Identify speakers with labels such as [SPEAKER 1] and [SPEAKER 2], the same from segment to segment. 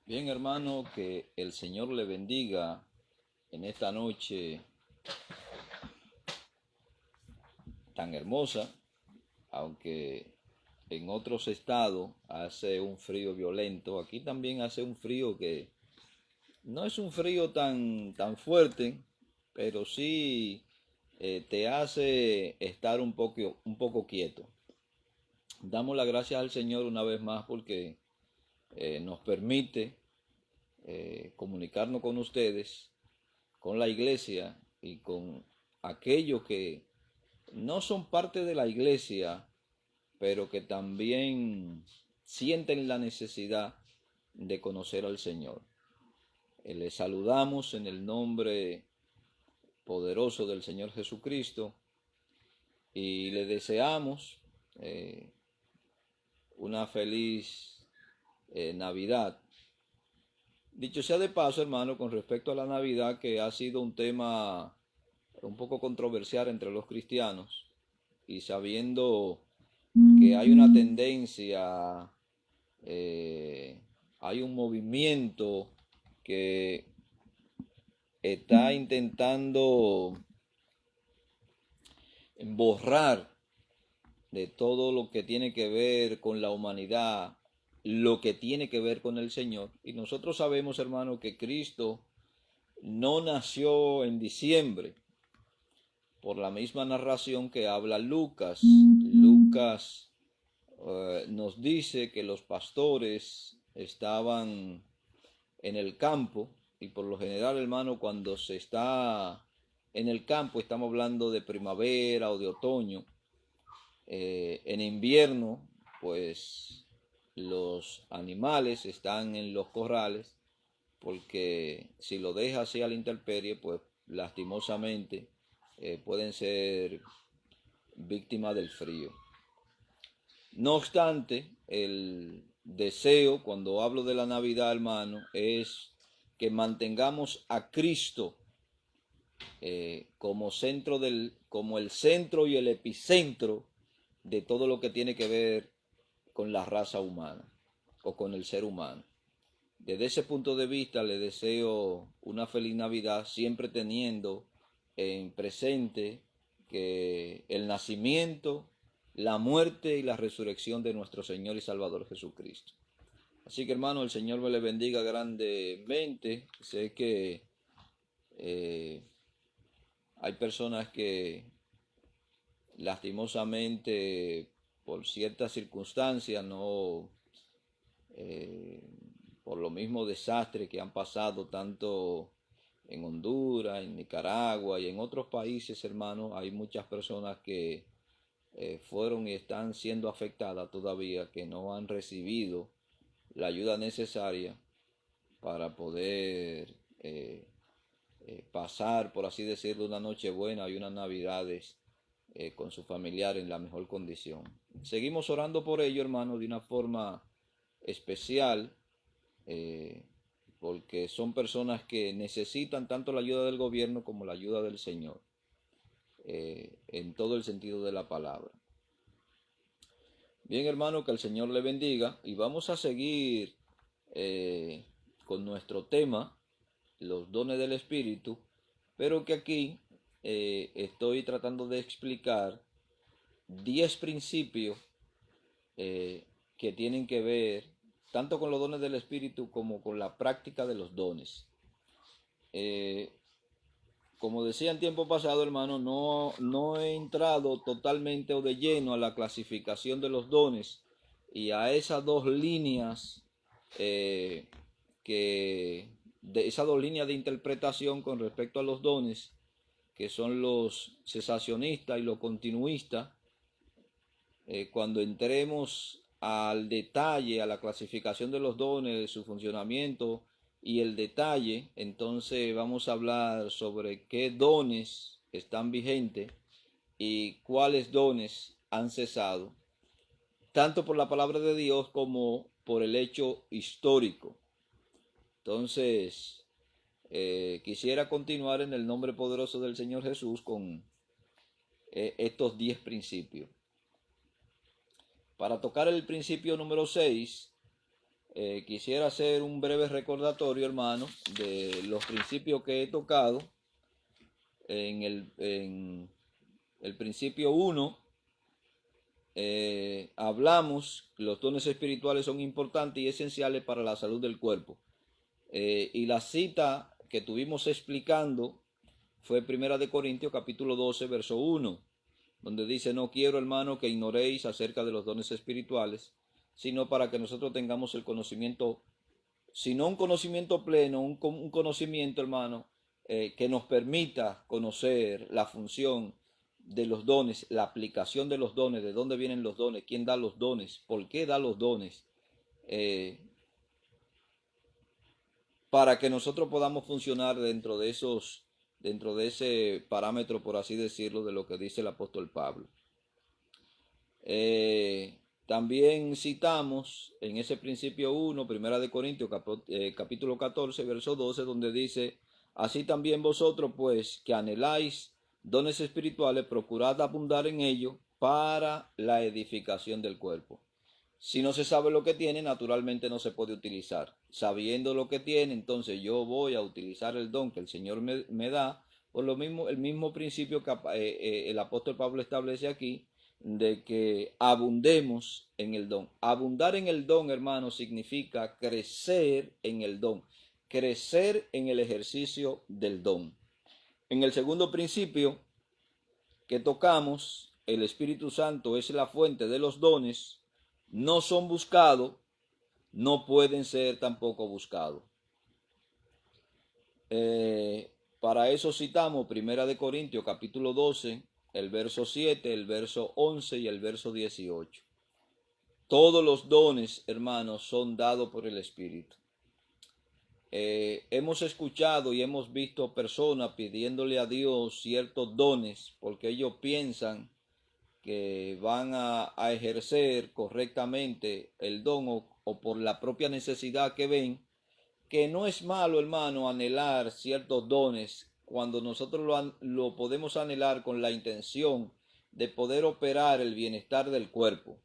[SPEAKER 1] Bien, hermano, que el Señor le bendiga en esta noche tan hermosa, aunque en otros estados hace un frío violento. Aquí también hace un frío que no es un frío tan fuerte, pero sí te hace estar un poco quieto. Damos las gracias al Señor una vez más porque nos permite comunicarnos con ustedes, con la iglesia y con aquellos que no son parte de la iglesia, pero que también sienten la necesidad de conocer al Señor. Les saludamos en el nombre poderoso del Señor Jesucristo y le deseamos eh, una feliz Navidad. Dicho sea de paso, hermano, con respecto a la Navidad, que ha sido un tema un poco controversial entre los cristianos, y sabiendo que hay una tendencia, eh, hay un movimiento que está intentando borrar de todo lo que tiene que ver con la humanidad, lo que tiene que ver con el Señor. Y nosotros sabemos, hermano, que Cristo no nació en diciembre, por la misma narración que habla Lucas. Lucas nos dice que los pastores estaban en el campo, y por lo general, hermano, cuando se está en el campo estamos hablando de primavera o de otoño. En invierno, pues los animales están en los corrales, porque si lo deja así a la intemperie, pues lastimosamente pueden ser víctimas del frío. No obstante, el deseo, cuando hablo de la Navidad, hermano, es que mantengamos a Cristo como el centro y el epicentro de todo lo que tiene que ver con la raza humana o con el ser humano. Desde ese punto de vista le deseo una feliz Navidad, siempre teniendo en presente que el nacimiento, la muerte y la resurrección de nuestro Señor y Salvador Jesucristo. Así que, hermano, el Señor me le bendiga grandemente. Sé que eh, hay personas que lastimosamente por ciertas circunstancias no, eh, por lo mismo desastre que han pasado tanto en Honduras, en Nicaragua y en otros países, hermanos, hay muchas personas que fueron y están siendo afectadas todavía, que no han recibido la ayuda necesaria para poder pasar, por así decirlo, una noche buena y unas navidades con su familiar en la mejor condición. Seguimos orando por ello, hermano, de una forma especial, eh, porque son personas que necesitan tanto la ayuda del gobierno como la ayuda del Señor, en todo el sentido de la palabra. Bien, hermano, que el Señor le bendiga y vamos a seguir eh, con nuestro tema, los dones del Espíritu, pero que aquí estoy tratando de explicar 10 principios que tienen que ver tanto con los dones del Espíritu como con la práctica de los dones. Eh, como decía en tiempo pasado, hermano, no he entrado totalmente o de lleno a la clasificación de los dones y a esas dos líneas eh, de esas dos líneas de interpretación con respecto a los dones, que son los cesacionistas y los continuistas. Cuando entremos al detalle, a la clasificación de los dones, de su funcionamiento y el detalle, entonces vamos a hablar sobre qué dones están vigentes y cuáles dones han cesado, tanto por la palabra de Dios como por el hecho histórico. Entonces, quisiera continuar en el nombre poderoso del Señor Jesús con estos 10 principios. Para tocar el principio número 6, quisiera hacer un breve recordatorio, hermano, de los principios que he tocado en el principio 1. Hablamos, los dones espirituales son importantes y esenciales para la salud del cuerpo. Y la cita que tuvimos explicando fue 1 Corintios capítulo 12, verso 1, donde dice: no quiero, hermano, que ignoréis acerca de los dones espirituales, sino para que nosotros tengamos el conocimiento, si no un conocimiento pleno, un conocimiento, hermano, que nos permita conocer la función de los dones, la aplicación de los dones, de dónde vienen los dones, quién da los dones, por qué da los dones, para que nosotros podamos funcionar dentro de ese parámetro, por así decirlo, de lo que dice el apóstol Pablo. También citamos en ese principio 1, 1 Corintios capítulo 14, verso 12, donde dice: así también vosotros, pues, que anheláis dones espirituales, procurad abundar en ellos para la edificación del cuerpo. Si no se sabe lo que tiene, naturalmente no se puede utilizar. Sabiendo lo que tiene, entonces yo voy a utilizar el don que el Señor me da, por lo mismo, el mismo principio que el apóstol Pablo establece aquí, de que abundemos en el don. Abundar en el don, hermano, significa crecer en el don, crecer en el ejercicio del don. En el segundo principio que tocamos, el Espíritu Santo es la fuente de los dones, no son buscados, no pueden ser tampoco buscados. Para eso citamos 1 Corintios capítulo 12, el verso 7, el verso 11 y el verso 18. Todos los dones, hermanos, son dados por el Espíritu. Hemos escuchado y hemos visto personas pidiéndole a Dios ciertos dones porque ellos piensan que van a ejercer correctamente el don o por la propia necesidad que ven, que no es malo, hermano, anhelar ciertos dones cuando nosotros lo podemos anhelar con la intención de poder operar el bienestar del cuerpo.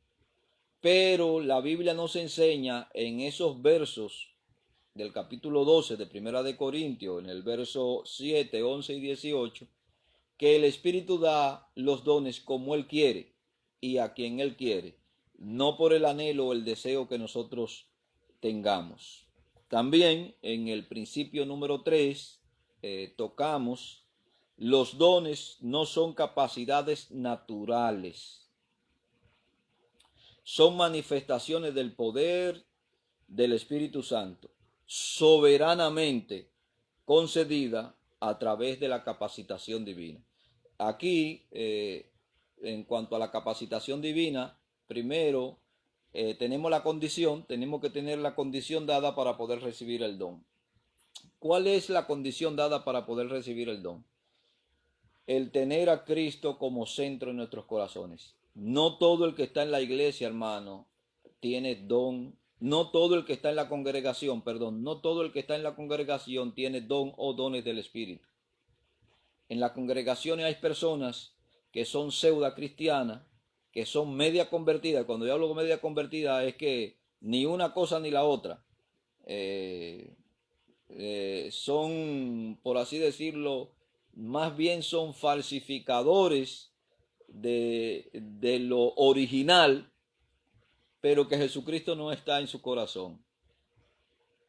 [SPEAKER 1] Pero la Biblia nos enseña en esos versos del capítulo 12 de 1 Corintios, en el verso 7, 11 y 18, que el Espíritu da los dones como Él quiere y a quien Él quiere, no por el anhelo o el deseo que nosotros tengamos. También en el principio número 3 tocamos: los dones no son capacidades naturales, son manifestaciones del poder del Espíritu Santo, soberanamente concedida a través de la capacitación divina. Aquí, en cuanto a la capacitación divina, primero tenemos que tener la condición dada para poder recibir el don. ¿Cuál es la condición dada para poder recibir el don? El tener a Cristo como centro en nuestros corazones. No todo el que está en la iglesia, hermano, tiene don. No todo el que está en la congregación, no todo el que está en la congregación tiene don o dones del Espíritu. En las congregaciones hay personas que son pseudo cristianas, que son media convertidas. Cuando yo hablo de media convertida es que ni una cosa ni la otra. Son, por así decirlo, más bien son falsificadores de lo original, pero que Jesucristo no está en su corazón.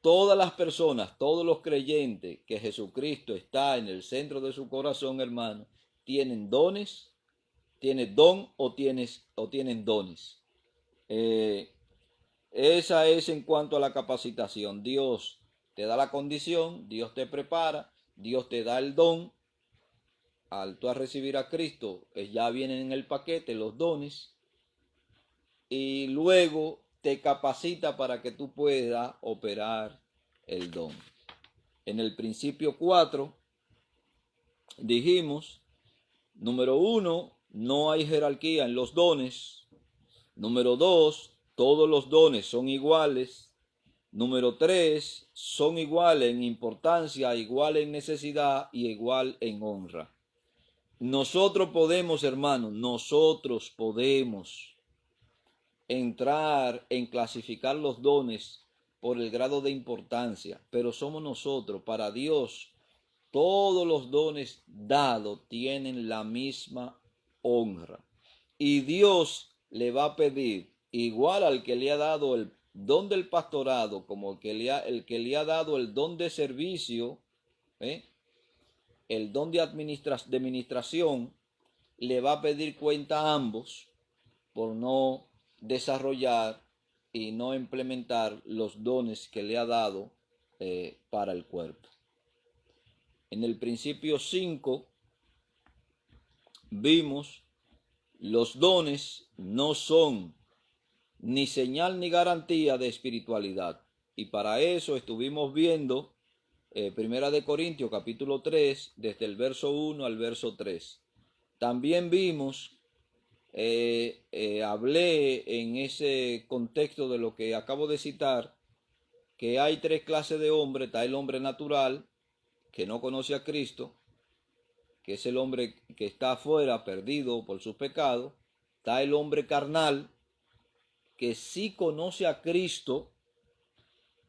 [SPEAKER 1] Todas las personas, todos los creyentes que Jesucristo está en el centro de su corazón, hermano, tienen dones, tienen don o tienen dones. Esa es en cuanto a la capacitación. Dios te da la condición, Dios te prepara, Dios te da el don. Al tú a recibir a Cristo, ya vienen en el paquete los dones, y luego te capacita para que tú puedas operar el don. En el principio 4 dijimos: número 1, no hay jerarquía en los dones. Número 2, todos los dones son iguales. Número 3, son iguales en importancia, igual en necesidad y igual en honra. Nosotros podemos, hermanos, nosotros podemos entrar en clasificar los dones por el grado de importancia, pero somos nosotros. Para Dios, todos los dones dados tienen la misma honra. Y Dios le va a pedir, igual al que le ha dado el don del pastorado, como el que le ha dado el don de servicio, el don de administración, le va a pedir cuenta a ambos por no desarrollar y no implementar los dones que le ha dado para el cuerpo. En el principio 5 vimos los dones no son ni señal ni garantía de espiritualidad. Y para eso estuvimos viendo Primera de Corintios capítulo 3, desde el verso 1 al verso 3. También vimos, hablé en ese contexto de lo que acabo de citar, que hay tres clases de hombre. Está el hombre natural, que no conoce a Cristo, que es el hombre que está afuera, perdido por sus pecados. Está el hombre carnal, que sí conoce a Cristo,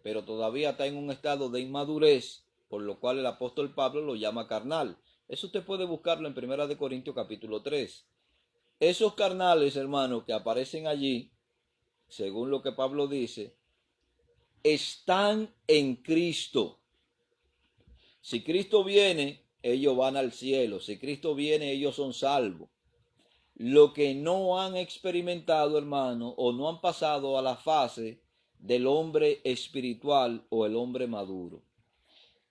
[SPEAKER 1] pero todavía está en un estado de inmadurez, por lo cual el apóstol Pablo lo llama carnal. Eso usted puede buscarlo en 1 Corintios capítulo 3. Esos carnales, hermanos, que aparecen allí, según lo que Pablo dice, están en Cristo. Si Cristo viene, ellos van al cielo. Si Cristo viene, ellos son salvos. Lo que no han experimentado, hermano, o no han pasado a la fase del hombre espiritual o el hombre maduro.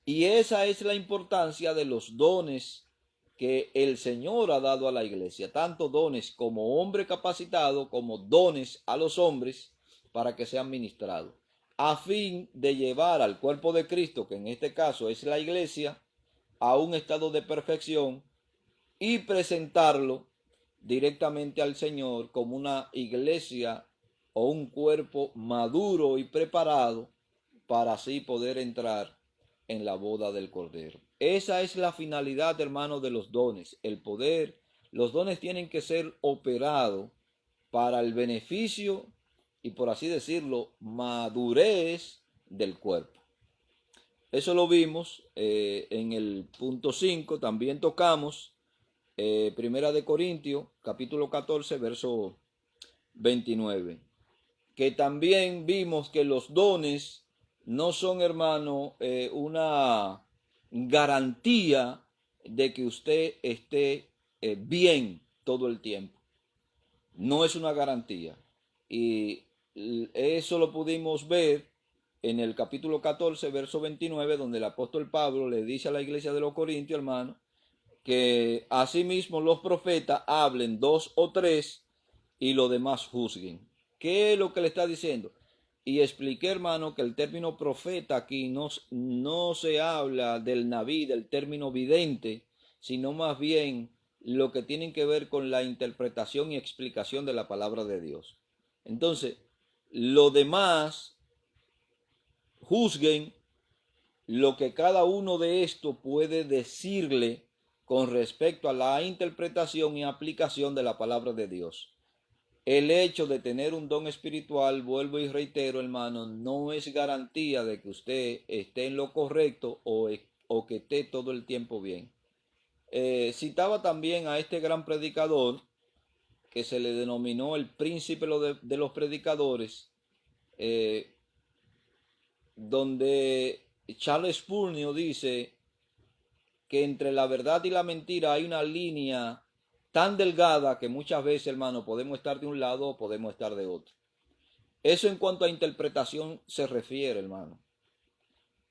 [SPEAKER 1] Y esa es la importancia de los dones que el Señor ha dado a la iglesia, tanto dones como hombre capacitado, como dones a los hombres para que sean ministrados, a fin de llevar al cuerpo de Cristo, que en este caso es la iglesia, a un estado de perfección y presentarlo directamente al Señor como una iglesia o un cuerpo maduro y preparado para así poder entrar en la boda del Cordero. Esa es la finalidad, hermanos, de los dones, el poder. Los dones tienen que ser operados para el beneficio y, por así decirlo, madurez del cuerpo. Eso lo vimos en el punto 5. También tocamos Primera de Corintios, capítulo 14, verso 29. Que también vimos que los dones no son, hermano, una garantía de que usted esté bien todo el tiempo. No es una garantía. Y eso lo pudimos ver en el capítulo 14, verso 29, donde el apóstol Pablo le dice a la iglesia de los Corintios, hermano, que asimismo los profetas hablen 2 o 3 y los demás juzguen. ¿Qué es lo que le está diciendo? Y expliqué, hermano, que el término profeta aquí no se habla del naví, del término vidente, sino más bien lo que tienen que ver con la interpretación y explicación de la palabra de Dios. Entonces, lo demás juzguen lo que cada uno de estos puede decirle con respecto a la interpretación y aplicación de la palabra de Dios. El hecho de tener un don espiritual, vuelvo y reitero, hermano, no es garantía de que usted esté en lo correcto o que esté todo el tiempo bien. Citaba también a este gran predicador que se le denominó el príncipe de los predicadores, donde Charles Spurgeon dice que entre la verdad y la mentira hay una línea tan delgada que muchas veces, hermano, podemos estar de un lado o podemos estar de otro. Eso en cuanto a interpretación se refiere, hermano.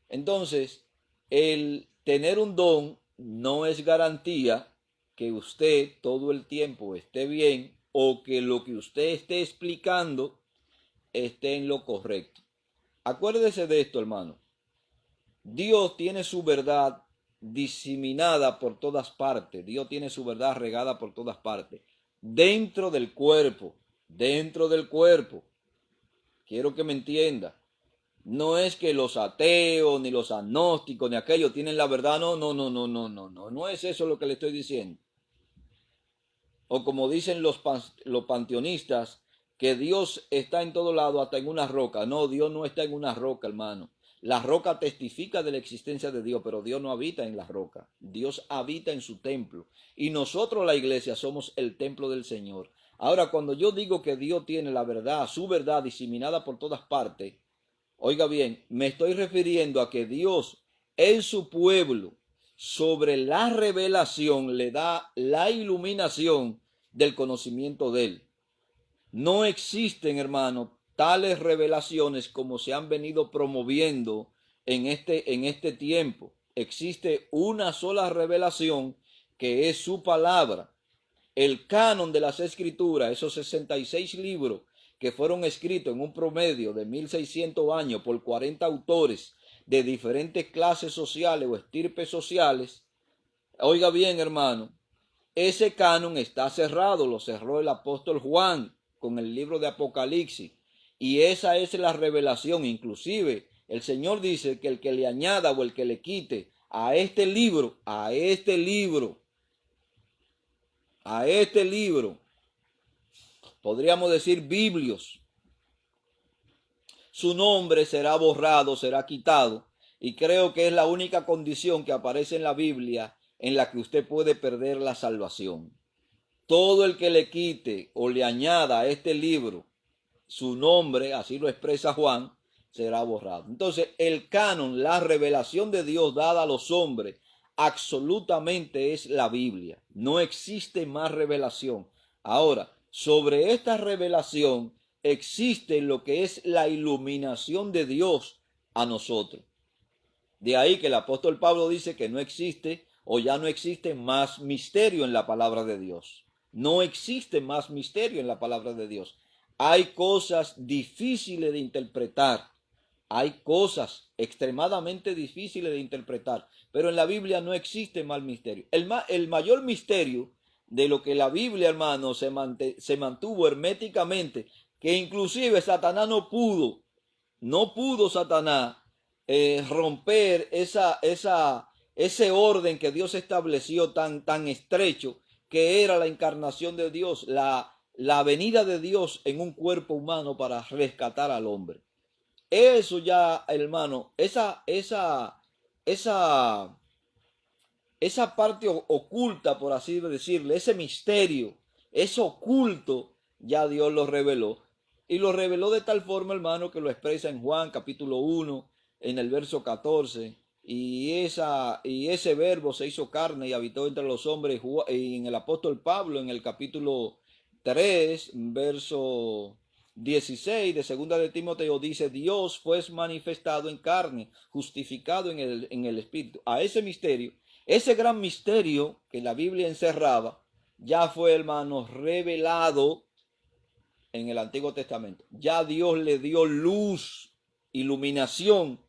[SPEAKER 1] Entonces, el tener un don no es garantía que usted todo el tiempo esté bien o que lo que usted esté explicando esté en lo correcto. Acuérdese de esto, hermano. Dios tiene su verdad diseminada por todas partes. Dios tiene su verdad regada por todas partes. Dentro del cuerpo. Dentro del cuerpo. Quiero que me entienda. No es que los ateos, ni los agnósticos, ni aquellos tienen la verdad. No. No es eso lo que le estoy diciendo. O como dicen los panteonistas, que Dios está en todo lado, hasta en una roca. No, Dios no está en una roca, hermano. La roca testifica de la existencia de Dios, pero Dios no habita en la roca. Dios habita en su templo. Y nosotros, la iglesia, somos el templo del Señor. Ahora, cuando yo digo que Dios tiene la verdad, su verdad diseminada por todas partes, oiga bien, me estoy refiriendo a que Dios en su pueblo, sobre la revelación, le da la iluminación del conocimiento de él. No existen, hermano, tales revelaciones como se han venido promoviendo en este tiempo. Existe una sola revelación, que es su palabra. El canon de las escrituras, esos 66 libros que fueron escritos en un promedio de 1600 años por 40 autores de diferentes clases sociales o estirpes sociales. Oiga bien, hermano, ese canon está cerrado, lo cerró el apóstol Juan con el libro de Apocalipsis, y esa es la revelación. Inclusive el Señor dice que el que le añada o el que le quite a este libro, podríamos decir Biblios, su nombre será borrado, será quitado, y creo que es la única condición que aparece en la Biblia en la que usted puede perder la salvación. Todo el que le quite o le añada a este libro su nombre, así lo expresa Juan, será borrado. Entonces, el canon, la revelación de Dios dada a los hombres, absolutamente es la Biblia. No existe más revelación. Ahora, sobre esta revelación existe lo que es la iluminación de Dios a nosotros. De ahí que el apóstol Pablo dice que no existe o ya no existe más misterio en la palabra de Dios. No existe más misterio en la palabra de Dios. Hay cosas difíciles de interpretar. Hay cosas extremadamente difíciles de interpretar. Pero en la Biblia no existe más misterio. El mayor misterio de lo que la Biblia, hermano, se mantuvo herméticamente, que inclusive Satanás no pudo Satanás romper ese orden que Dios estableció tan estrecho, que era la encarnación de Dios, la venida de Dios en un cuerpo humano para rescatar al hombre. Eso ya, hermano, esa parte oculta, por así decirle, ese misterio, ese oculto, ya Dios lo reveló. Y lo reveló de tal forma, hermano, que lo expresa en Juan capítulo 1, en el verso 14. Y ese verbo se hizo carne y habitó entre los hombres. Y en el apóstol Pablo, en el capítulo 3, verso 16 de segunda de Timoteo, dice: Dios fue manifestado en carne, justificado en el Espíritu. A ese misterio, ese gran misterio que la Biblia encerraba, ya fue, hermano, revelado en el Antiguo Testamento. Ya Dios le dio luz, iluminación,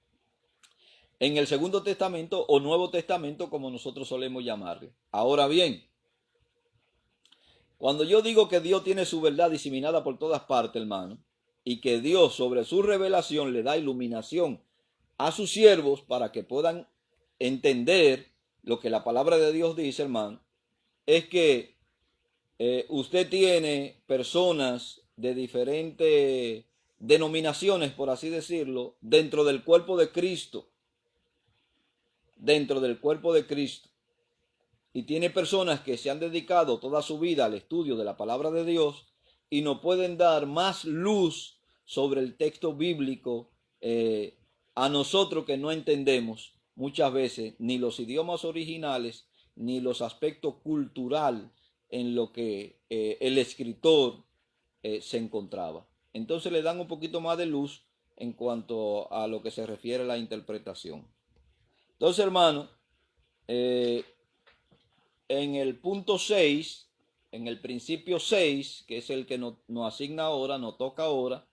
[SPEAKER 1] en el Segundo Testamento o Nuevo Testamento, como nosotros solemos llamarle. Ahora bien, cuando yo digo que Dios tiene su verdad diseminada por todas partes, hermano, y que Dios sobre su revelación le da iluminación a sus siervos para que puedan entender lo que la palabra de Dios dice, hermano, es que usted tiene personas de diferentes denominaciones, por así decirlo, dentro del cuerpo de Cristo. Y tiene personas que se han dedicado toda su vida al estudio de la palabra de Dios y no pueden dar más luz sobre el texto bíblico a nosotros que no entendemos muchas veces ni los idiomas originales ni los aspectos culturales en lo que el escritor se encontraba. Entonces le dan un poquito más de luz en cuanto a lo que se refiere a la interpretación. Entonces, hermano, en el punto 6, en el principio 6, que es el que nos asigna ahora, nos toca ahora,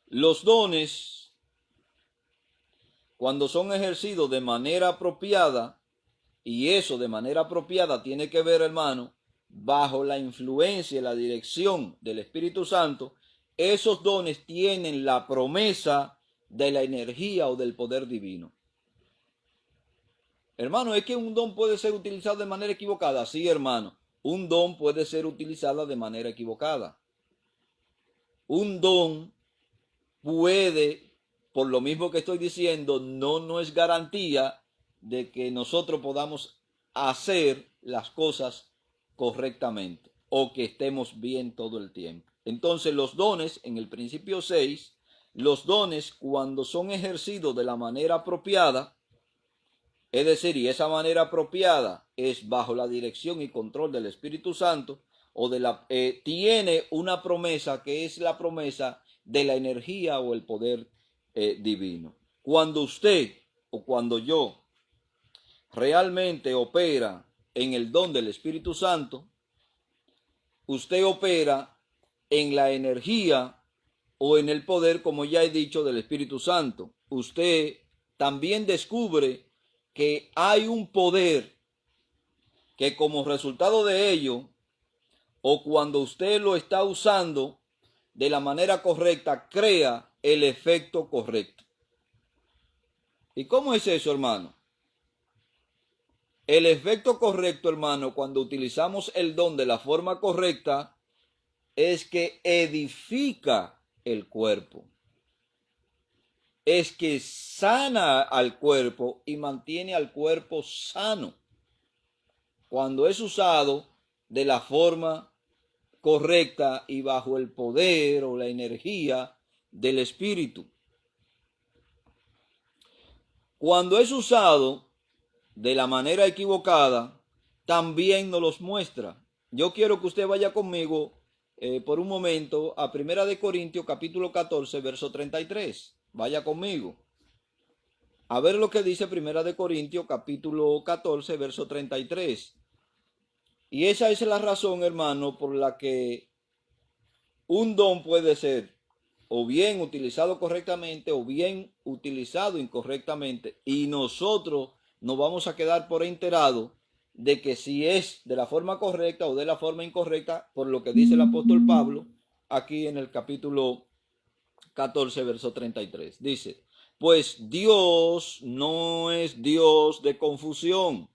[SPEAKER 1] los dones, cuando son ejercidos de manera apropiada, y eso de manera apropiada tiene que ver, hermano, bajo la influencia y la dirección del Espíritu Santo, esos dones tienen la promesa de la energía o del poder divino. Hermano, ¿es que un don puede ser utilizado de manera equivocada? Sí, hermano. un don puede ser utilizado de manera equivocada. Un don puede, por lo mismo que estoy diciendo, no es garantía de que nosotros podamos hacer las cosas correctamente o que estemos bien todo el tiempo. Entonces los dones, en el principio 6, los dones cuando son ejercidos de la manera apropiada, es decir, y esa manera apropiada es bajo la dirección y control del Espíritu Santo, o tiene una promesa que es la promesa de la energía o el poder divino. Cuando usted o cuando yo realmente opera en el don del Espíritu Santo, usted opera en la energía o en el poder, como ya he dicho, del Espíritu Santo. Usted también descubre que hay un poder que como resultado de ello, o cuando usted lo está usando de la manera correcta, crea el efecto correcto. ¿Y cómo es eso, hermano? El efecto correcto, hermano, cuando utilizamos el don de la forma correcta, es que edifica el cuerpo. Es que sana al cuerpo y mantiene al cuerpo sano. Cuando es usado de la forma correcta y bajo el poder o la energía del Espíritu. Cuando es usado de la manera equivocada, también nos los muestra. Yo quiero que usted vaya conmigo por un momento a 1 Corintios capítulo 14, verso 33. Vaya conmigo. A ver lo que dice 1 Corintios capítulo 14, verso 33. Y esa es la razón, hermano, por la que un don puede ser o bien utilizado correctamente o bien utilizado incorrectamente, y nosotros nos vamos a quedar por enterado de que si es de la forma correcta o de la forma incorrecta, por lo que dice el apóstol Pablo aquí en el capítulo 14, verso 33. Dice, pues Dios no es Dios de confusión,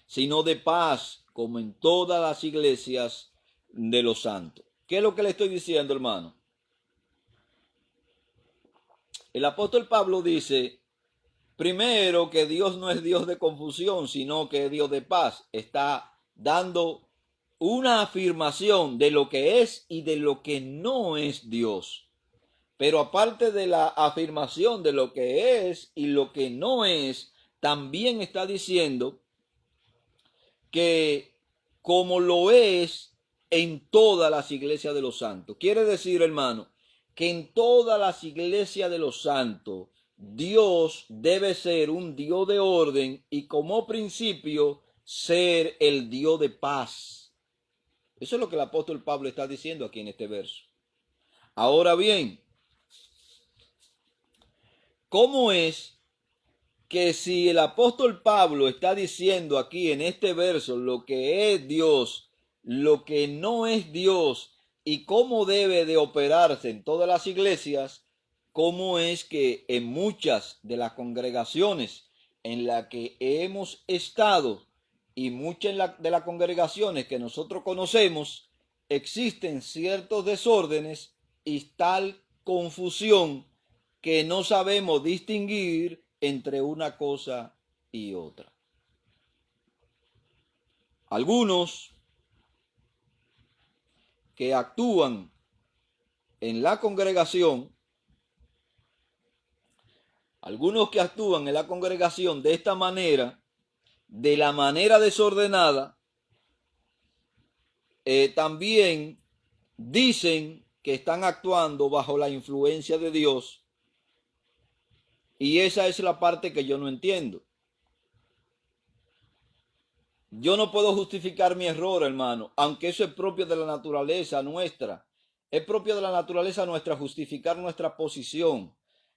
[SPEAKER 1] sino de paz, como en todas las iglesias de los santos. ¿Qué es lo que le estoy diciendo, hermano? El apóstol Pablo dice, primero, que Dios no es Dios de confusión, sino que es Dios de paz. Está dando una afirmación de lo que es y de lo que no es Dios. Pero aparte de la afirmación de lo que es y lo que no es, también está diciendo que como lo es en todas las iglesias de los santos. Quiere decir, hermano, que en todas las iglesias de los santos Dios debe ser un Dios de orden y como principio ser el Dios de paz. Eso es lo que el apóstol Pablo está diciendo aquí en este verso. Ahora bien, ¿cómo es que si el apóstol Pablo está diciendo aquí en este verso lo que es Dios, lo que no es Dios y cómo debe de operarse en todas las iglesias, cómo es que en muchas de las congregaciones en las que hemos estado y muchas de las congregaciones que nosotros conocemos, existen ciertos desórdenes y tal confusión que no sabemos distinguir entre una cosa y otra? Algunos que actúan en la congregación, de esta manera, de la manera desordenada, también dicen que están actuando bajo la influencia de Dios, y esa es la parte que yo no entiendo. Yo no puedo justificar mi error, hermano, aunque eso es propio de la naturaleza nuestra. Es propio de la naturaleza nuestra justificar nuestra posición.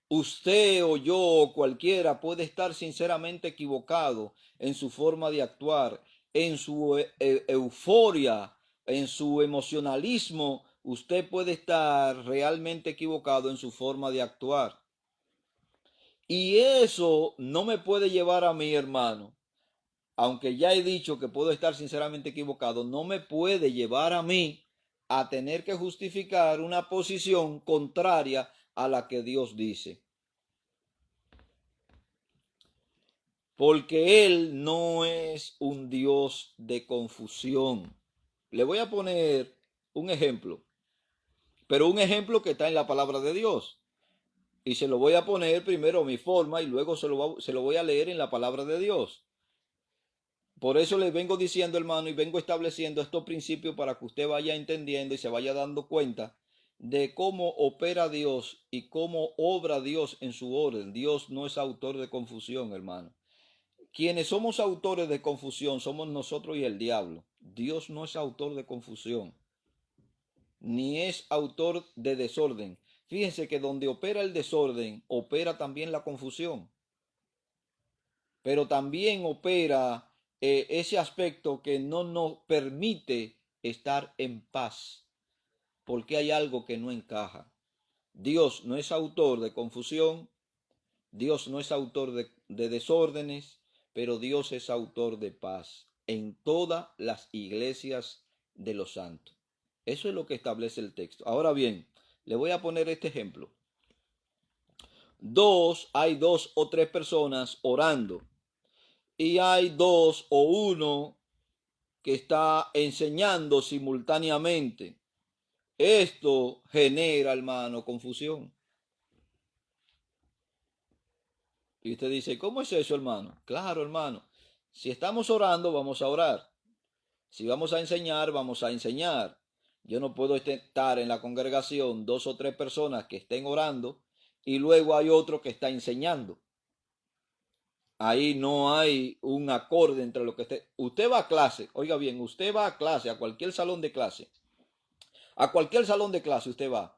[SPEAKER 1] Usted o yo o cualquiera puede estar sinceramente equivocado en su forma de actuar, en su euforia, en su emocionalismo. Usted puede estar realmente equivocado en su forma de actuar. Y eso no me puede llevar a mí, hermano, aunque ya he dicho que puedo estar sinceramente equivocado, no me puede llevar a mí a tener que justificar una posición contraria a la que Dios dice. Porque Él no es un Dios de confusión. Le voy a poner un ejemplo, pero un ejemplo que está en la palabra de Dios. Y se lo voy a poner primero a mi forma y luego se lo voy a leer en la palabra de Dios. Por eso les vengo diciendo, hermano, y vengo estableciendo estos principios para que usted vaya entendiendo y se vaya dando cuenta de cómo opera Dios y cómo obra Dios en su orden. Dios no es autor de confusión, hermano. Quienes somos autores de confusión somos nosotros y el diablo. Dios no es autor de confusión, ni es autor de desorden. Fíjense que donde opera el desorden, opera también la confusión. Pero también opera ese aspecto que no nos permite estar en paz, porque hay algo que no encaja. Dios no es autor de confusión, Dios no es autor de desórdenes, pero Dios es autor de paz en todas las iglesias de los santos. Eso es lo que establece el texto. Ahora bien, le voy a poner este ejemplo. Hay dos o tres personas orando y hay dos o uno que está enseñando simultáneamente. Esto genera, hermano, confusión. Y usted dice, ¿cómo es eso, hermano? Claro, hermano. Si estamos orando, vamos a orar. Si vamos a enseñar, vamos a enseñar. Yo no puedo estar en la congregación dos o tres personas que estén orando y luego hay otro que está enseñando. Ahí no hay un acorde entre lo que usted va a clase, oiga bien, usted va a clase, a cualquier salón de clase. A cualquier salón de clase usted va,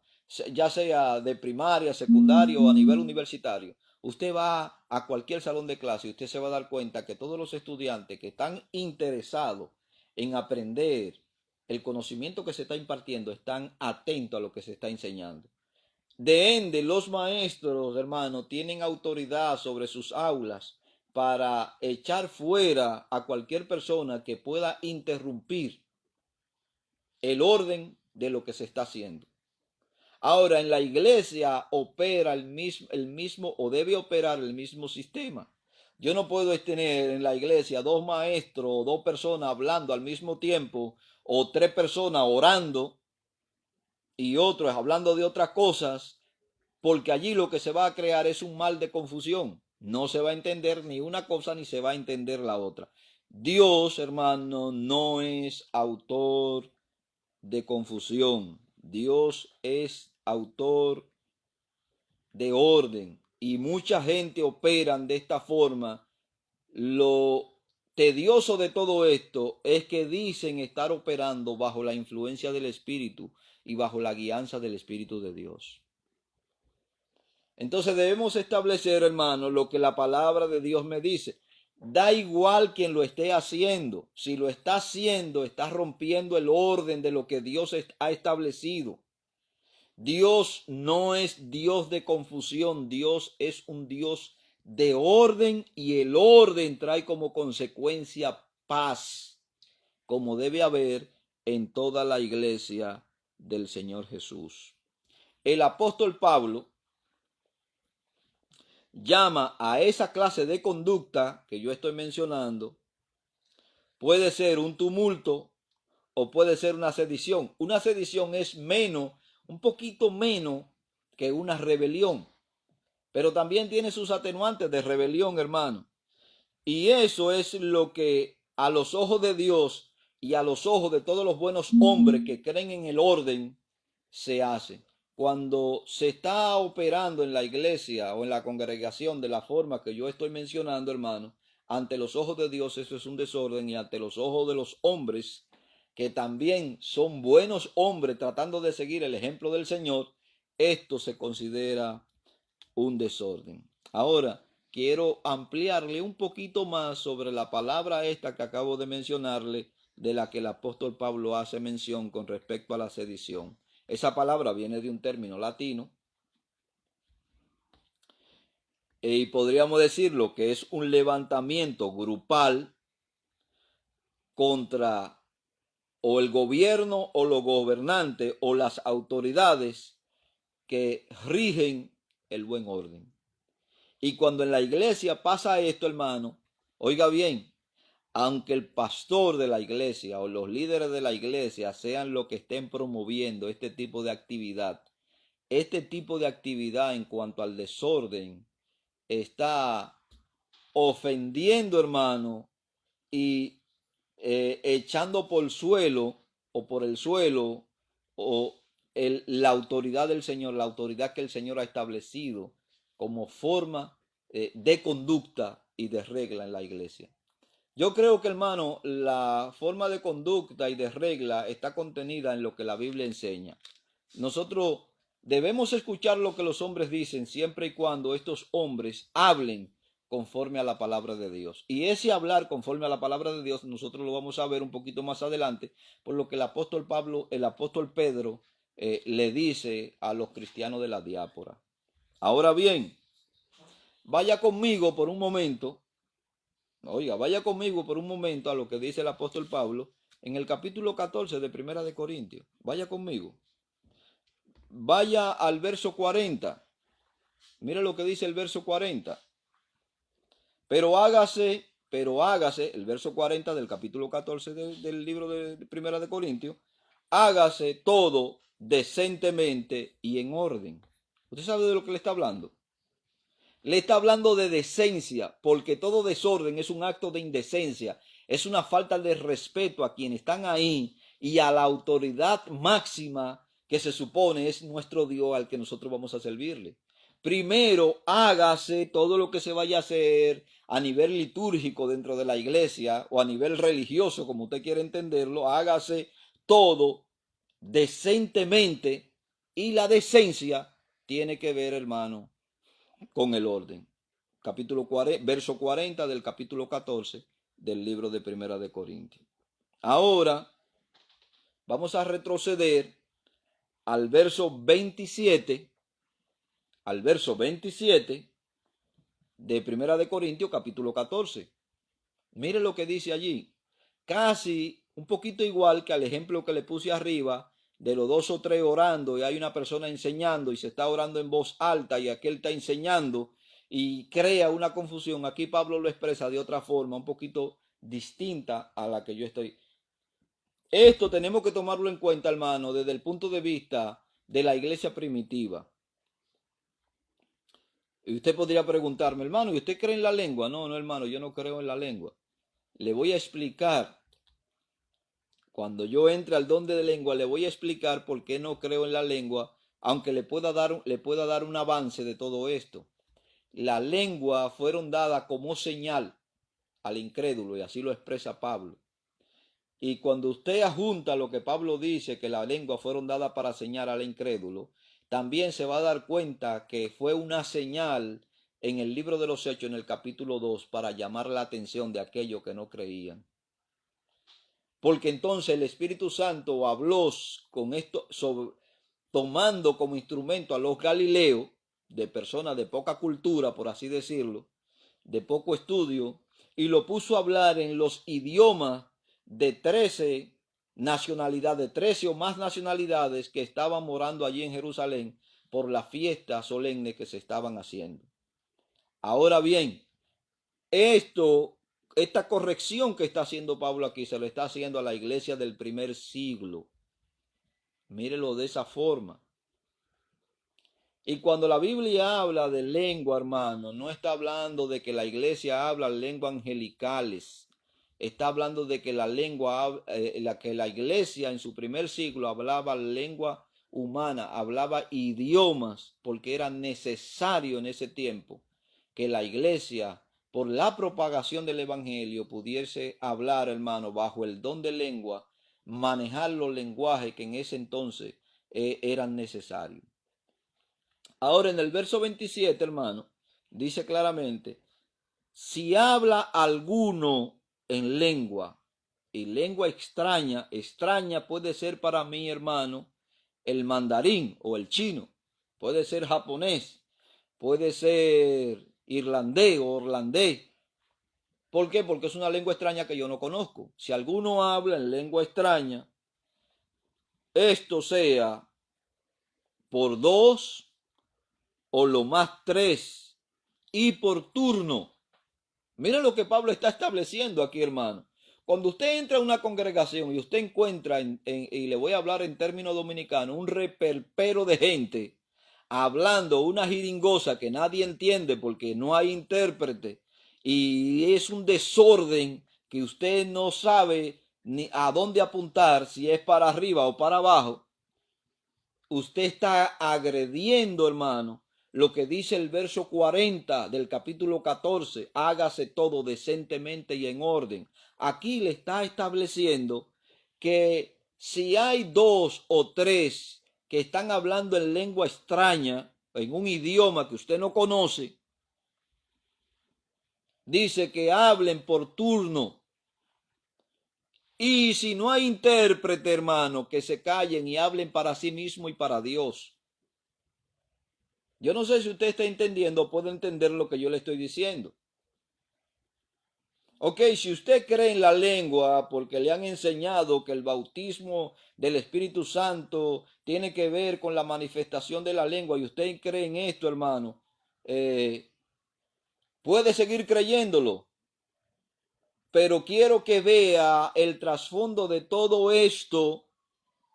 [SPEAKER 1] ya sea de primaria, secundario o a nivel universitario. Usted va a cualquier salón de clase y usted se va a dar cuenta que todos los estudiantes que están interesados en aprender el conocimiento que se está impartiendo están atentos a lo que se está enseñando. De ende, los maestros, hermano, tienen autoridad sobre sus aulas para echar fuera a cualquier persona que pueda interrumpir el orden de lo que se está haciendo. Ahora, en la iglesia opera el mismo o debe operar el mismo sistema. Yo no puedo tener en la iglesia dos maestros o dos personas hablando al mismo tiempo o tres personas orando y otros hablando de otras cosas, porque allí lo que se va a crear es un mal de confusión. No se va a entender ni una cosa ni se va a entender la otra. Dios, hermano, no es autor de confusión. Dios es autor de orden y mucha gente operan de esta forma. Lo tedioso de todo esto es que dicen estar operando bajo la influencia del Espíritu y bajo la guianza del Espíritu de Dios. Entonces debemos establecer, hermano, lo que la palabra de Dios me dice. Da igual quien lo esté haciendo. Si lo está haciendo, está rompiendo el orden de lo que Dios ha establecido. Dios no es Dios de confusión. Dios es un Dios de orden y el orden trae como consecuencia paz, como debe haber en toda la iglesia del Señor Jesús. El apóstol Pablo llama a esa clase de conducta que yo estoy mencionando, puede ser un tumulto o puede ser una sedición. Una sedición es un poquito menos que una rebelión, pero también tiene sus atenuantes de rebelión, hermano. Y eso es lo que a los ojos de Dios y a los ojos de todos los buenos hombres que creen en el orden se hace. Cuando se está operando en la iglesia o en la congregación de la forma que yo estoy mencionando, hermano, ante los ojos de Dios eso es un desorden y ante los ojos de los hombres, que también son buenos hombres tratando de seguir el ejemplo del Señor, esto se considera un desorden. Ahora, quiero ampliarle un poquito más sobre la palabra esta que acabo de mencionarle, de la que el apóstol Pablo hace mención con respecto a la sedición. Esa palabra viene de un término latino y podríamos decirlo que es un levantamiento grupal contra o el gobierno o los gobernantes o las autoridades que rigen el buen orden. Y cuando en la iglesia pasa esto, hermano, oiga bien, aunque el pastor de la iglesia o los líderes de la iglesia sean los que estén promoviendo este tipo de actividad en cuanto al desorden está ofendiendo, hermano, y echando por suelo o por el suelo o la autoridad del Señor, la autoridad que el Señor ha establecido como forma de conducta y de regla en la iglesia. Yo creo que, hermano, la forma de conducta y de regla está contenida en lo que la Biblia enseña. Nosotros debemos escuchar lo que los hombres dicen siempre y cuando estos hombres hablen conforme a la palabra de Dios. Y ese hablar conforme a la palabra de Dios, nosotros lo vamos a ver un poquito más adelante, por lo que el apóstol Pedro le dice a los cristianos de la diáspora. Ahora bien, vaya conmigo por un momento a lo que dice el apóstol Pablo en el capítulo 14 de Primera de Corintios. Vaya conmigo. Vaya al verso 40. Mire lo que dice el verso 40. Pero hágase, el verso 40 del capítulo 14 del libro de Primera de Corintios, hágase todo decentemente y en orden. ¿Usted sabe de lo que le está hablando? Le está hablando de decencia, porque todo desorden es un acto de indecencia, es una falta de respeto a quienes están ahí y a la autoridad máxima que se supone es nuestro Dios al que nosotros vamos a servirle. Primero, hágase todo lo que se vaya a hacer a nivel litúrgico dentro de la iglesia o a nivel religioso, como usted quiere entenderlo, hágase todo decentemente, y la decencia tiene que ver, hermano, con el orden. Verso 40 del capítulo 14 del libro de Primera de Corintios. Ahora vamos a retroceder al verso 27, de Primera de Corintios capítulo 14. Mire lo que dice allí. Casi un poquito igual que al ejemplo que le puse arriba de los 2 o 3 orando y hay una persona enseñando y se está orando en voz alta y aquel está enseñando y crea una confusión. Aquí Pablo lo expresa de otra forma, un poquito distinta a la que yo estoy. Esto tenemos que tomarlo en cuenta, hermano, desde el punto de vista de la iglesia primitiva. Y usted podría preguntarme, hermano, ¿y usted cree en la lengua? No, hermano, yo no creo en la lengua. Le voy a explicar. Cuando yo entre al don de lengua, le voy a explicar por qué no creo en la lengua, aunque le pueda dar un avance de todo esto. La lengua fueron dadas como señal al incrédulo, y así lo expresa Pablo. Y cuando usted ajunta lo que Pablo dice, que la lengua fueron dadas para señal al incrédulo, también se va a dar cuenta que fue una señal en el libro de los Hechos, en el capítulo 2, para llamar la atención de aquellos que no creían. Porque entonces el Espíritu Santo habló con esto, tomando como instrumento a los galileos, de personas de poca cultura, por así decirlo, de poco estudio, y lo puso a hablar en los idiomas de 13 nacionalidades, 13 o más nacionalidades que estaban morando allí en Jerusalén por la fiesta solemne que se estaban haciendo. Ahora bien, esta corrección que está haciendo Pablo aquí se lo está haciendo a la iglesia del primer siglo. Mírelo de esa forma. Y cuando la Biblia habla de lengua, hermano, no está hablando de que la iglesia habla lenguas angelicales. Está hablando de que la iglesia en su primer siglo hablaba lengua humana, hablaba idiomas, porque era necesario en ese tiempo que la iglesia, por la propagación del evangelio, pudiese hablar, hermano, bajo el don de lengua, manejar los lenguajes que en ese entonces eran necesarios. Ahora en el verso 27, hermano, dice claramente, si habla alguno en lengua, y lengua extraña puede ser para mí, hermano, el mandarín o el chino, puede ser japonés, puede ser irlandés o holandés, ¿Por qué? Porque es una lengua extraña que yo no conozco. Si alguno habla en lengua extraña, esto sea por dos o lo más tres y por turno. Mira lo que Pablo está estableciendo aquí, hermano. Cuando usted entra a una congregación y usted encuentra, y le voy a hablar en términos dominicanos, un reperpero de gente hablando una jiringosa que nadie entiende porque no hay intérprete, y es un desorden que usted no sabe ni a dónde apuntar, si es para arriba o para abajo, usted está agrediendo, hermano, lo que dice el verso 40 del capítulo 14, hágase todo decentemente y en orden. Aquí le está estableciendo que si hay dos o tres que están hablando en lengua extraña, en un idioma que usted no conoce, dice que hablen por turno. Y si no hay intérprete, hermano, que se callen y hablen para sí mismo y para Dios. Yo no sé si usted está entendiendo o puede entender lo que yo le estoy diciendo. Ok, si usted cree en la lengua porque le han enseñado que el bautismo del Espíritu Santo tiene que ver con la manifestación de la lengua y usted cree en esto, hermano, puede seguir creyéndolo. Pero quiero que vea el trasfondo de todo esto,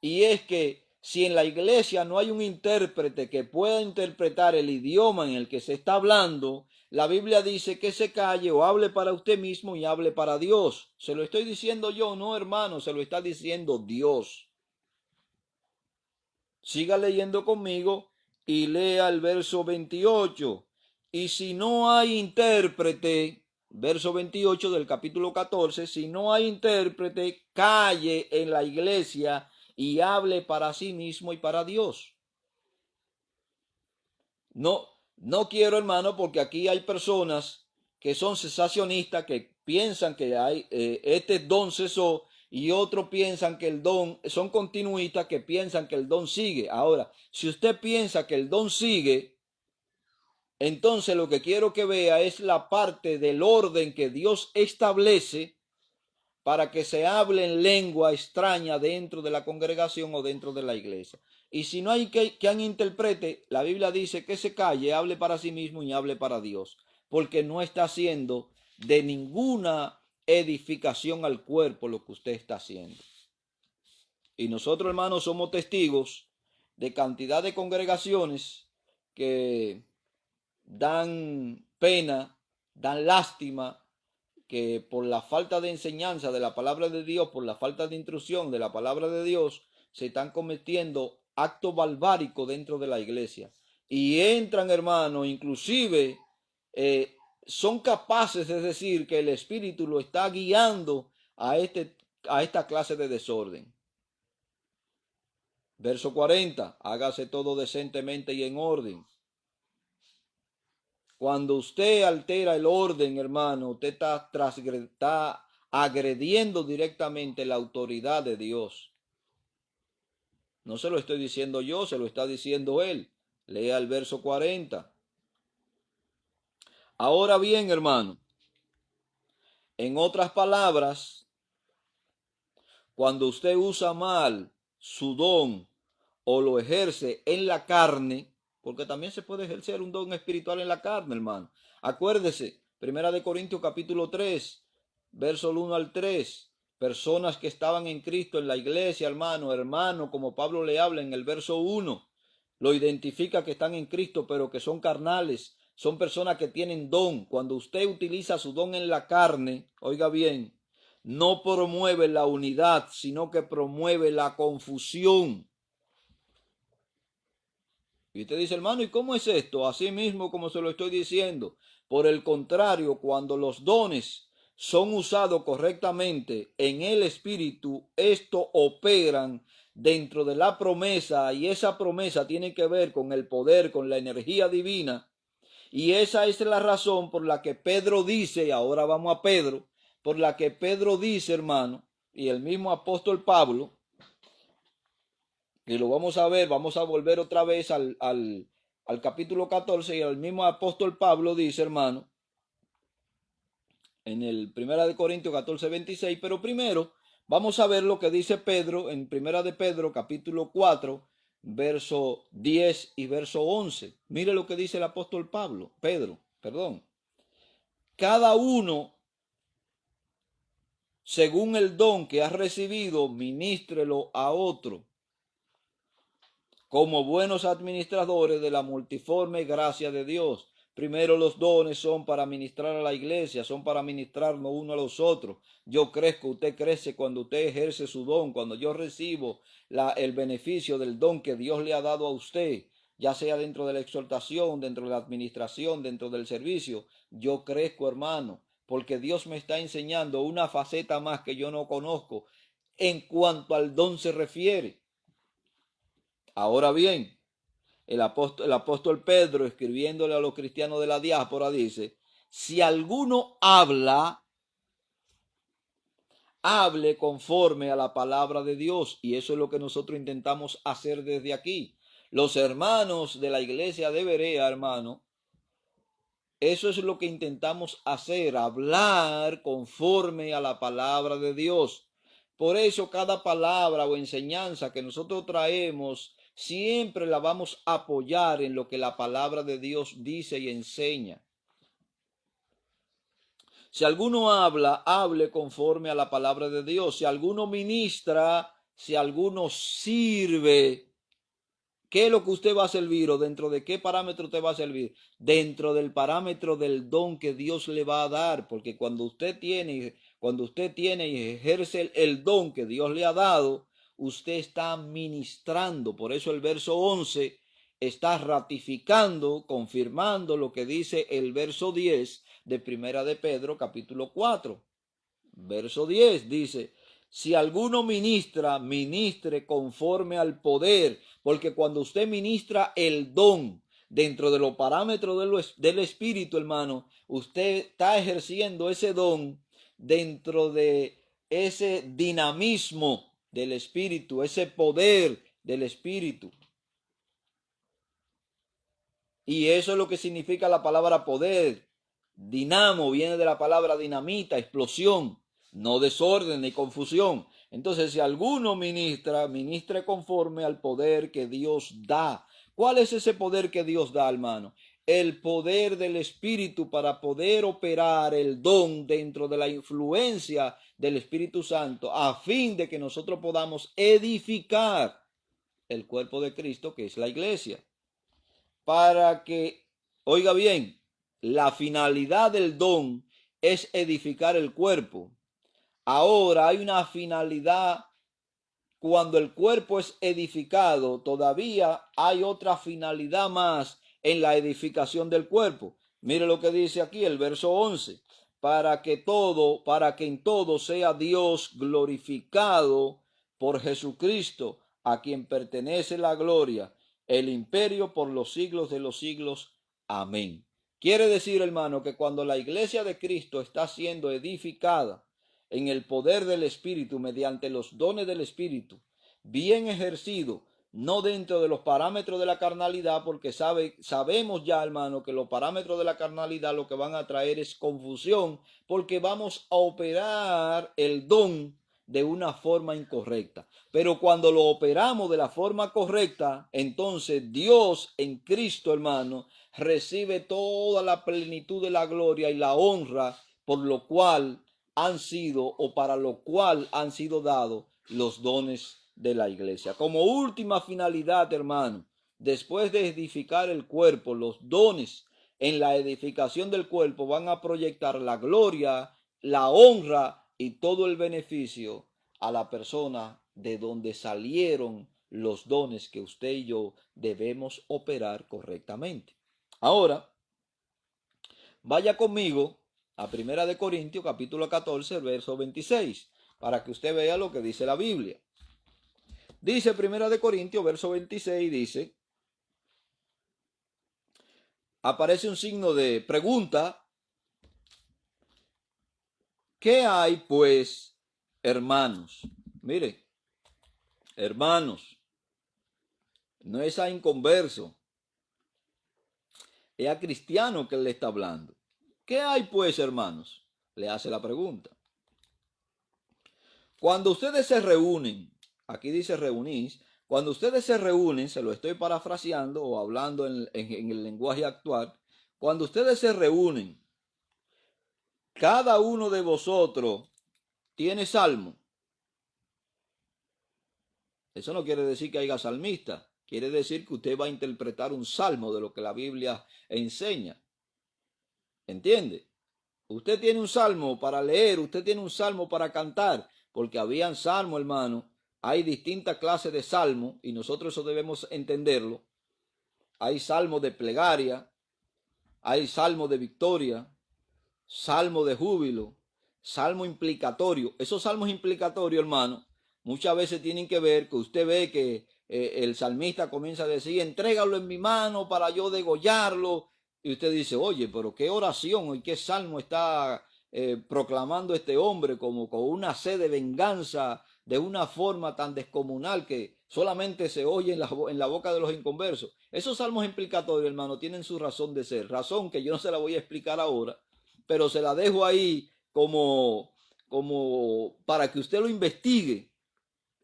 [SPEAKER 1] y es que si en la iglesia no hay un intérprete que pueda interpretar el idioma en el que se está hablando, la Biblia dice que se calle o hable para usted mismo y hable para Dios. Se lo estoy diciendo yo, no, hermano, se lo está diciendo Dios. Siga leyendo conmigo y lea el verso 28. Y si no hay intérprete, verso 28 del capítulo 14, si no hay intérprete, calle en la iglesia y hable para sí mismo y para Dios. No quiero, hermano, porque aquí hay personas que son cesacionistas, que piensan que hay este don cesó, y otros piensan que el don, son continuistas que piensan que el don sigue. Ahora, si usted piensa que el don sigue, entonces lo que quiero que vea es la parte del orden que Dios establece para que se hable en lengua extraña dentro de la congregación o dentro de la iglesia. Y si no hay quien interprete, la Biblia dice que se calle, hable para sí mismo y hable para Dios, porque no está haciendo de ninguna edificación al cuerpo lo que usted está haciendo. Y nosotros, hermanos, somos testigos de cantidad de congregaciones que dan pena, dan lástima, que por la falta de enseñanza de la palabra de Dios, por la falta de instrucción de la palabra de Dios, se están cometiendo actos barbáricos dentro de la iglesia. Y entran, hermanos, inclusive son capaces de decir que el Espíritu lo está guiando a esta clase de desorden. Verso 40, hágase todo decentemente y en orden. Cuando usted altera el orden, hermano, usted está agrediendo directamente la autoridad de Dios. No se lo estoy diciendo yo, se lo está diciendo él. Lea el verso 40. Ahora bien, hermano, en otras palabras, cuando usted usa mal su don o lo ejerce en la carne, porque también se puede ejercer un don espiritual en la carne, hermano. Acuérdese, 1 Corintios capítulo 3, verso 1 al 3. Personas que estaban en Cristo en la iglesia, hermano, como Pablo le habla en el verso 1, lo identifica que están en Cristo, pero que son carnales, son personas que tienen don. Cuando usted utiliza su don en la carne, oiga bien, no promueve la unidad, sino que promueve la confusión. Y usted dice, hermano, ¿y cómo es esto? Así mismo como se lo estoy diciendo. Por el contrario, cuando los dones son usados correctamente en el Espíritu, estos operan dentro de la promesa, y esa promesa tiene que ver con el poder, con la energía divina. Y esa es la razón por la que Pedro dice, y ahora vamos a Pedro, por la que Pedro dice, hermano, y el mismo apóstol Pablo, y lo vamos a ver, vamos a volver otra vez al capítulo 14, y el mismo apóstol Pablo dice, hermano, en el Primera de Corintios 14, 26, pero primero vamos a ver lo que dice Pedro en Primera de Pedro capítulo 4, verso 10 y verso 11. Mire lo que dice el apóstol Pedro, perdón. Cada uno, según el don que ha recibido, ministrelo a otro, como buenos administradores de la multiforme gracia de Dios. Primero los dones son para ministrar a la iglesia, son para ministrarnos uno a los otros. Yo crezco, usted crece cuando usted ejerce su don, cuando yo recibo el beneficio del don que Dios le ha dado a usted, ya sea dentro de la exhortación, dentro de la administración, dentro del servicio. Yo crezco, hermano, porque Dios me está enseñando una faceta más que yo no conozco en cuanto al don se refiere. Ahora bien, el apóstol Pedro, escribiéndole a los cristianos de la diáspora, dice, si alguno habla, hable conforme a la palabra de Dios. Y eso es lo que nosotros intentamos hacer desde aquí. Los hermanos de la iglesia de Berea, hermano, eso es lo que intentamos hacer, hablar conforme a la palabra de Dios. Por eso cada palabra o enseñanza que nosotros traemos, siempre la vamos a apoyar en lo que la palabra de Dios dice y enseña. Si alguno habla, hable conforme a la palabra de Dios. Si alguno ministra, si alguno sirve, ¿qué es lo que usted va a servir o dentro de qué parámetro usted va a servir? Dentro del parámetro del don que Dios le va a dar, porque cuando usted tiene y ejerce el don que Dios le ha dado, usted está ministrando. Por eso el verso 11 está ratificando, confirmando lo que dice el verso 10 de Primera de Pedro, capítulo 4. Verso 10 dice, si alguno ministra, ministre conforme al poder, porque cuando usted ministra el don dentro de los parámetros del Espíritu, hermano, usted está ejerciendo ese don dentro de ese dinamismo del Espíritu, ese poder del Espíritu. Y eso es lo que significa la palabra poder. Dinamo viene de la palabra dinamita, explosión, no desorden ni confusión. Entonces, si alguno ministra, ministre conforme al poder que Dios da. ¿Cuál es ese poder que Dios da, hermano? El poder del Espíritu para poder operar el don dentro de la influencia del Espíritu Santo, a fin de que nosotros podamos edificar el cuerpo de Cristo, que es la iglesia. Para que, oiga bien, la finalidad del don es edificar el cuerpo. Ahora hay una finalidad, cuando el cuerpo es edificado, todavía hay otra finalidad más en la edificación del cuerpo. Mire lo que dice aquí el verso 11. Para que en todo sea Dios glorificado por Jesucristo, a quien pertenece la gloria, el imperio por los siglos de los siglos. Amén. Quiere decir, hermano, que cuando la iglesia de Cristo está siendo edificada en el poder del Espíritu, mediante los dones del Espíritu, bien ejercido, no dentro de los parámetros de la carnalidad, porque sabemos ya, hermano, que los parámetros de la carnalidad lo que van a traer es confusión, porque vamos a operar el don de una forma incorrecta. Pero cuando lo operamos de la forma correcta, entonces Dios en Cristo, hermano, recibe toda la plenitud de la gloria y la honra, por lo cual han sido o para lo cual han sido dados los dones de la iglesia. Como última finalidad, hermano, después de edificar el cuerpo, los dones en la edificación del cuerpo van a proyectar la gloria, la honra y todo el beneficio a la persona de donde salieron los dones que usted y yo debemos operar correctamente. Ahora, vaya conmigo a Primera de Corintios, capítulo 14, verso 26, para que usted vea lo que dice la Biblia. Dice Primera de Corintios, verso 26, dice, aparece un signo de pregunta. ¿Qué hay, pues, hermanos? Mire, hermanos, no es a inconverso, es a cristiano que él le está hablando. ¿Qué hay, pues, hermanos? le hace la pregunta. Cuando ustedes se reúnen, aquí dice reunís, cuando ustedes se reúnen, se lo estoy parafraseando o hablando en el lenguaje actual, cuando ustedes se reúnen, cada uno de vosotros tiene salmo. Eso no quiere decir que haya salmista, quiere decir que usted va a interpretar un salmo de lo que la Biblia enseña. ¿Entiende? Usted tiene un salmo para leer, usted tiene un salmo para cantar, porque habían salmo, hermano. Hay distintas clases de salmo y nosotros eso debemos entenderlo. Hay salmo de plegaria, hay salmo de victoria, salmo de júbilo, salmo implicatorio. Esos salmos implicatorios, hermano, muchas veces tienen que ver que usted ve que el salmista comienza a decir, entrégalo en mi mano para yo degollarlo. Y usted dice, oye, pero qué oración y qué salmo está proclamando este hombre como con una sed de venganza de una forma tan descomunal que solamente se oye en la boca de los inconversos. Esos salmos implicatorios, hermano, tienen su razón de ser, razón que yo no se la voy a explicar ahora, pero se la dejo ahí como para que usted lo investigue.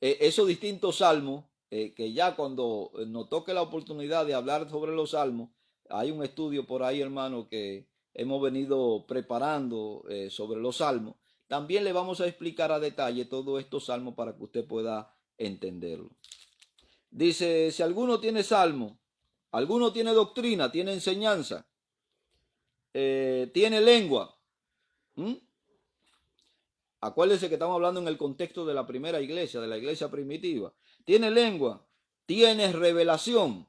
[SPEAKER 1] Esos distintos salmos, que ya cuando nos toque la oportunidad de hablar sobre los salmos, hay un estudio por ahí, hermano, que hemos venido preparando sobre los salmos. También le vamos a explicar a detalle todos estos salmos para que usted pueda entenderlo. Dice, si alguno tiene salmo, alguno tiene doctrina, tiene enseñanza, tiene lengua. Acuérdense que estamos hablando en el contexto de la primera iglesia, de la iglesia primitiva. Tiene lengua, tiene revelación.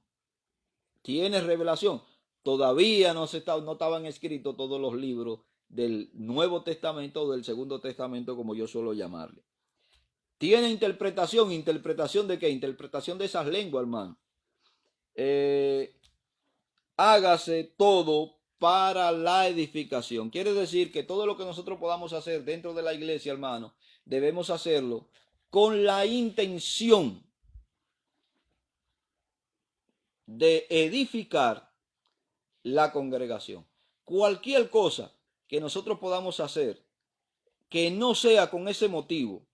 [SPEAKER 1] Tiene revelación. Todavía no estaban escritos todos los libros del Nuevo Testamento o del Segundo Testamento, como yo suelo llamarle. Tiene interpretación. ¿Interpretación de qué? Interpretación de esas lenguas, hermano. Hágase todo para la edificación. Quiere decir que todo lo que nosotros podamos hacer dentro de la iglesia, hermano, debemos hacerlo con la intención de edificar la congregación. Cualquier cosa que nosotros podamos hacer que no sea con ese motivo,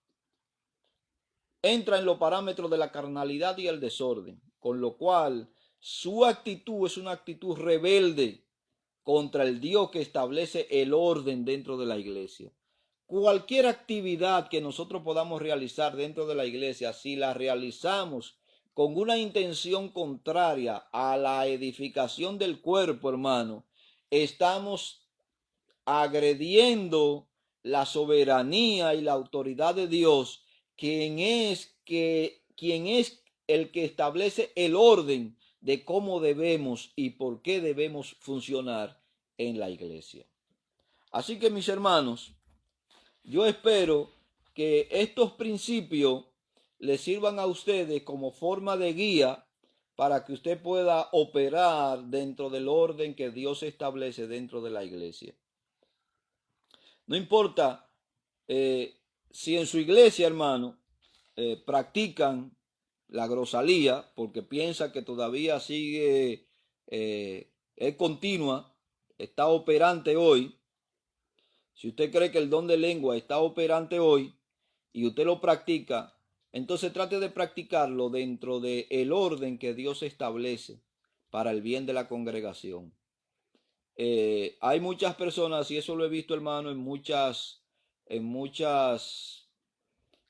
[SPEAKER 1] entra en los parámetros de la carnalidad y el desorden, con lo cual su actitud es una actitud rebelde contra el Dios que establece el orden dentro de la iglesia. Cualquier actividad que nosotros podamos realizar dentro de la iglesia, si la realizamos con una intención contraria a la edificación del cuerpo, hermano, estamos agrediendo la soberanía y la autoridad de Dios, quien es el que establece el orden de cómo debemos y por qué debemos funcionar en la iglesia. Así que, mis hermanos, yo espero que estos principios les sirvan a ustedes como forma de guía para que usted pueda operar dentro del orden que Dios establece dentro de la iglesia. No importa si en su iglesia, hermano, practican la grosalía porque piensa que todavía sigue, es continua, está operante hoy. Si usted cree que el don de lengua está operante hoy y usted lo practica, entonces trate de practicarlo dentro del orden que Dios establece para el bien de la congregación. Hay muchas personas, y eso lo he visto, hermano, en muchas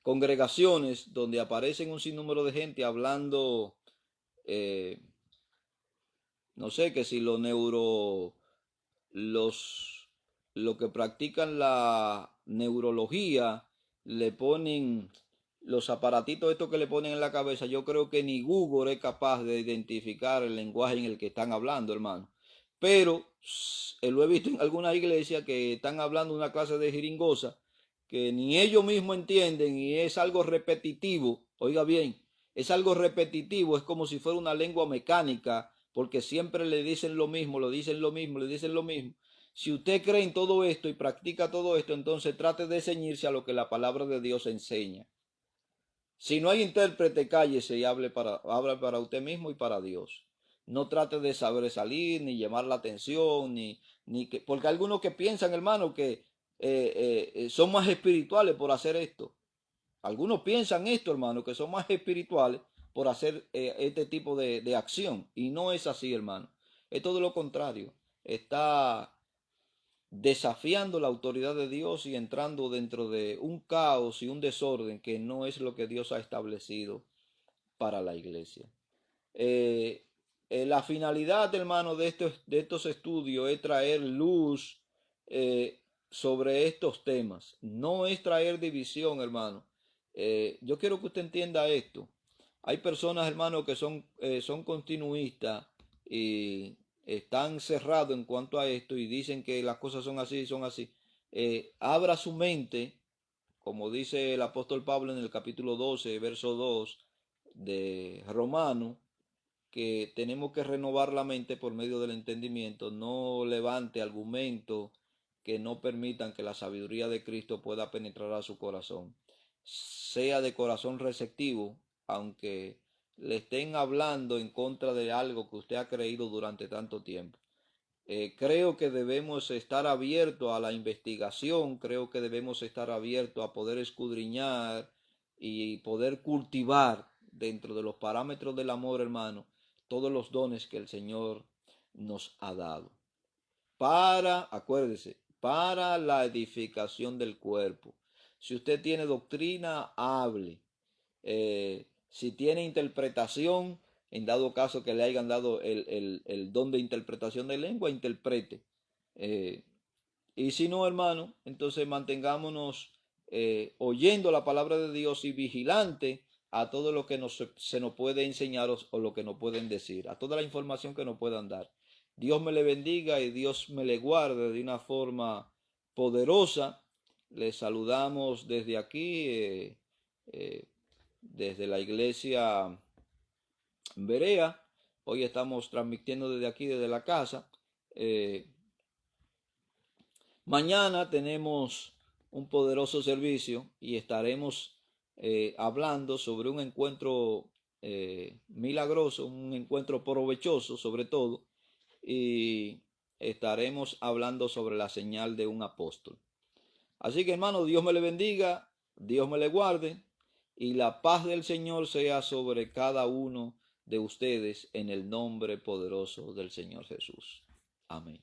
[SPEAKER 1] congregaciones donde aparecen un sinnúmero de gente hablando, no sé, que si lo que practican la neurología le ponen los aparatitos estos que le ponen en la cabeza. Yo creo que ni Google es capaz de identificar el lenguaje en el que están hablando, hermano. Pero lo he visto en algunas iglesias que están hablando una clase de jeringosa que ni ellos mismos entienden y es algo repetitivo. Oiga bien, es algo repetitivo, es como si fuera una lengua mecánica, porque siempre le dicen lo mismo, le dicen lo mismo, le dicen lo mismo. Si usted cree en todo esto y practica todo esto, entonces trate de ceñirse a lo que la palabra de Dios enseña. Si no hay intérprete, cállese y hable para usted mismo y para Dios. No trate de saber salir, ni llamar la atención, ni que, porque hay algunos que piensan, hermano, que son más espirituales por hacer esto. Algunos piensan esto, hermano, que son más espirituales por hacer este tipo de acción. Y no es así, hermano. Es todo lo contrario. Está desafiando la autoridad de Dios y entrando dentro de un caos y un desorden que no es lo que Dios ha establecido para la iglesia. La finalidad, hermano, de estos estudios es traer luz eh, sobre estos temas. No es traer división, hermano. Yo quiero que usted entienda esto. Hay personas, hermano, que son continuistas y están cerrados en cuanto a esto y dicen que las cosas son así y son así. Abra su mente, como dice el apóstol Pablo en el capítulo 12, verso 2 de Romano, que tenemos que renovar la mente por medio del entendimiento. No levante argumentos que no permitan que la sabiduría de Cristo pueda penetrar a su corazón. Sea de corazón receptivo, aunque le estén hablando en contra de algo que usted ha creído durante tanto tiempo. Creo que debemos estar abiertos a la investigación, creo que debemos estar abiertos a poder escudriñar y poder cultivar dentro de los parámetros del amor, hermano, todos los dones que el Señor nos ha dado. Acuérdese, para la edificación del cuerpo. Si usted tiene doctrina, hable. Si tiene interpretación, en dado caso que le hayan dado el don de interpretación de lengua, interprete. Eh, y si no, hermano, entonces mantengámonos oyendo la palabra de Dios y vigilante a todo lo que se nos puede enseñar o lo que nos pueden decir, a toda la información que nos puedan dar. Dios me le bendiga y Dios me le guarde de una forma poderosa. Les saludamos desde aquí, desde la iglesia Berea. Hoy estamos transmitiendo desde aquí, desde la casa. Mañana tenemos un poderoso servicio y estaremos hablando sobre un encuentro milagroso, un encuentro provechoso sobre todo, y estaremos hablando sobre la señal de un apóstol. Así que, hermano, Dios me le bendiga, Dios me le guarde y la paz del Señor sea sobre cada uno de ustedes en el nombre poderoso del Señor Jesús. Amén.